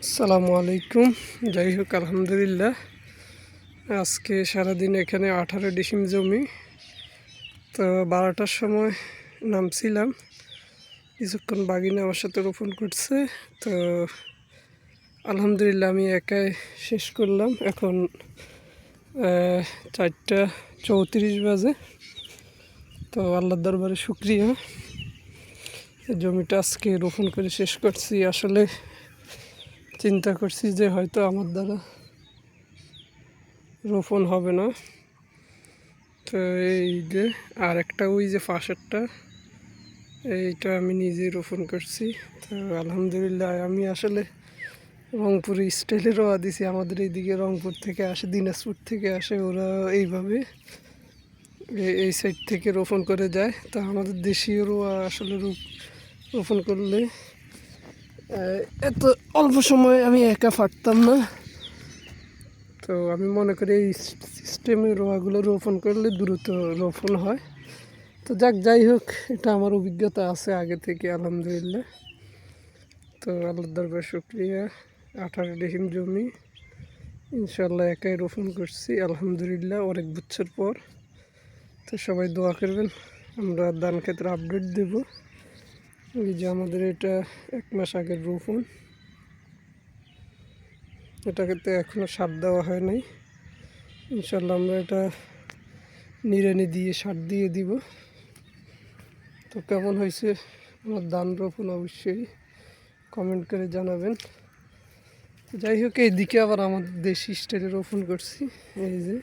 আসসালামু আলাইকুম। যাই হোক আলহামদুলিল্লাহ, আজকে সারাদিন এখানে 18 ডিসিম জমি। তো 12টার সময় নামছিলাম, কিছুক্ষণ বাগিনা আমার সাথে রোপণ করছে। তো আলহামদুলিল্লাহ আমি একাই শেষ করলাম। এখন 4টা 34 বাজে। তো আল্লাহর দরবারে শুকরিয়া, জমিটা আজকে রোপণ করে শেষ করছি। আসলে চিন্তা করছি যে হয়তো আমার দ্বারা রোপণ হবে না। তো এই যে আর একটা ওই যে পাশেরটা, এইটা আমি নিজেই রোপণ করছি। তো আলহামদুলিল্লাহ আমি আসলে রংপুর স্টাইলে রোয়া দিছি। আমাদের এইদিকে রংপুর থেকে আসে, দিনাজপুর থেকে আসে, ওরা এইভাবে এই সাইড থেকে রোপণ করে যায়। তো আমাদের দেশীয় রোয়া আসলে রোপণ করলে এত অল্প সময়ে আমি একা পারতাম না। তো আমি মনে করি এই সিস্টেমে রোয়াগুলো রোপণ করলে দ্রুত রোপণ হয়। তো যাই হোক, এটা আমার অভিজ্ঞতা আছে আগে থেকে আলহামদুলিল্লাহ। তো আল্লাহর দরবার শুকরিয়া, 18 ডিসিম জমি ইনশাল্লাহ একাই রোপণ করছি আলহামদুলিল্লাহ অনেক বছর পর। তো সবাই দোয়া করবেন, আমরা ধান ক্ষেতের আপডেট দেব। এই যে আমাদের এটা 1 মাস আগের রোপণ, এটাকে তো এখনও সার দেওয়া হয় নাই। ইনশাল্লাহ আমরা এটা নিড়ানি দিয়ে সার দিয়ে দিব। তো কেমন হয়েছে আমার ধান রোপণ অবশ্যই কমেন্ট করে জানাবেন। যাই হোক, এইদিকে আবার আমাদের দেশি স্টাইলে রোপণ করছি। এই যে